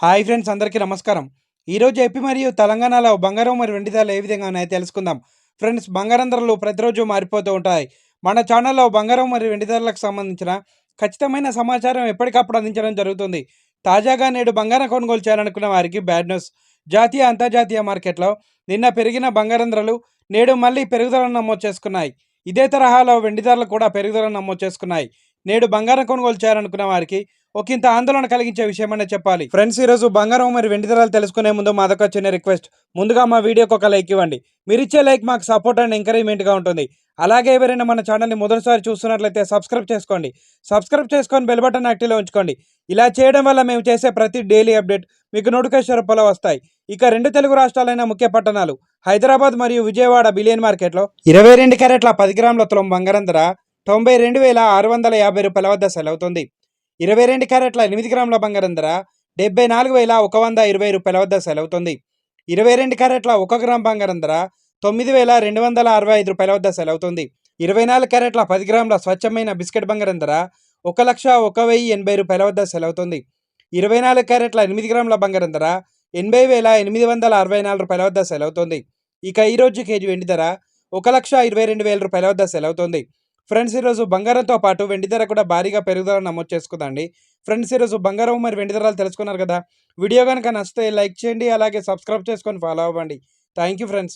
Hi friends, అందరికీ నమస్కారం. ఈరోజు ఏపీ మరియు తెలంగాణలో బంగారం మరియు వెండి ధరలు ఏ విధంగా ఉన్నాయో తెలుసుకుందాం. ఫ్రెండ్స్, బంగారం ధరలు ప్రతిరోజు మారిపోతూ ఉంటాయి. మన ఛానల్లో బంగారం మరియు వెండి ధరలకు సంబంధించిన ఖచ్చితమైన సమాచారం ఎప్పటికప్పుడు అందించడం జరుగుతుంది. తాజాగా నేడు బంగారం కొనుగోలు చేయాలనుకున్న వారికి బ్యాడ్ న్యూస్. జాతీయ అంతర్జాతీయ మార్కెట్లో నిన్న పెరిగిన బంగారం ధరలు నేడు మళ్ళీ పెరుగుదలను నమోదు చేసుకున్నాయి. ఇదే తరహాలో వెండి ధరలు కూడా పెరుగుదలను నమోదు చేసుకున్నాయి. నేడు బంగారం కొనుగోలు చేయాలనుకున్న వారికి ఒకంత ఆందోళన కలిగించే విషయమనే చెప్పాలి. ఫ్రెండ్స్, ఈరోజు బంగారం మరి వెండి ధరలు తెలుసుకునే ముందు మాదొక చిన్న రిక్వెస్ట్. ముందుగా మా వీడియోకి ఒక లైక్ ఇవ్వండి. మీరు ఇచ్చే లైక్ మాకు సపోర్ట్ అండ్ ఎంకరేజ్మెంట్గా ఉంటుంది. అలాగే ఎవరైనా మన ఛానల్ని మొదటిసారి చూస్తున్నట్లయితే సబ్స్క్రైబ్ చేసుకోండి. సబ్స్క్రైబ్ చేసుకొని బెల్ బటన్ యాక్టివ్లో ఉంచుకోండి. ఇలా చేయడం వల్ల మేము చేసే ప్రతి డైలీ అప్డేట్ మీకు నోటిఫికేషన్ రూపంలో వస్తాయి. ఇక రెండు తెలుగు రాష్ట్రాలైన ముఖ్య పట్టణాలు హైదరాబాద్ మరియు విజయవాడ బిలియన్ మార్కెట్లో 22 క్యారెట్ల 10 గ్రాముల తులం బంగారం ధర 92,650 రూపాయల వద్ద సెలవుతుంది. 22 క్యారెట్ల 8 గ్రాముల బంగారం ధర 74,120 రూపాయల వద్ద సెలవుతుంది. 22 క్యారెట్ల 1 గ్రామ్ బంగారం ధర 9,265 రూపాయల వద్ద సెలవుతుంది. 24 క్యారెట్ల 10 గ్రాముల స్వచ్ఛమైన బిస్కెట్ బంగారం ధర 1,01,080 రూపాయల వద్ద సెలవుతుంది. 24 క్యారెట్ల 8 గ్రాముల బంగారం ధర 80,864 రూపాయల వద్ద సెలవుతుంది. ఇక ఈరోజు కేజీ వెండి ధర 1,22,000 రూపాయల వద్ద సెలవుతుంది. ఫ్రెండ్స్, ఈరోజు బంగారంతో పాటు వెండి ధర కూడా భారీగా పెరుగుదల నమోదు చేసుకుందండి. ఫ్రెండ్స్, ఈరోజు బంగారం మరి వెండి ధరలు తెలుసుకున్నారు కదా. వీడియో కనుక నచ్చితే లైక్ చేయండి, అలాగే సబ్స్క్రైబ్ చేసుకొని ఫాలో అవ్వండి. Thank you friends.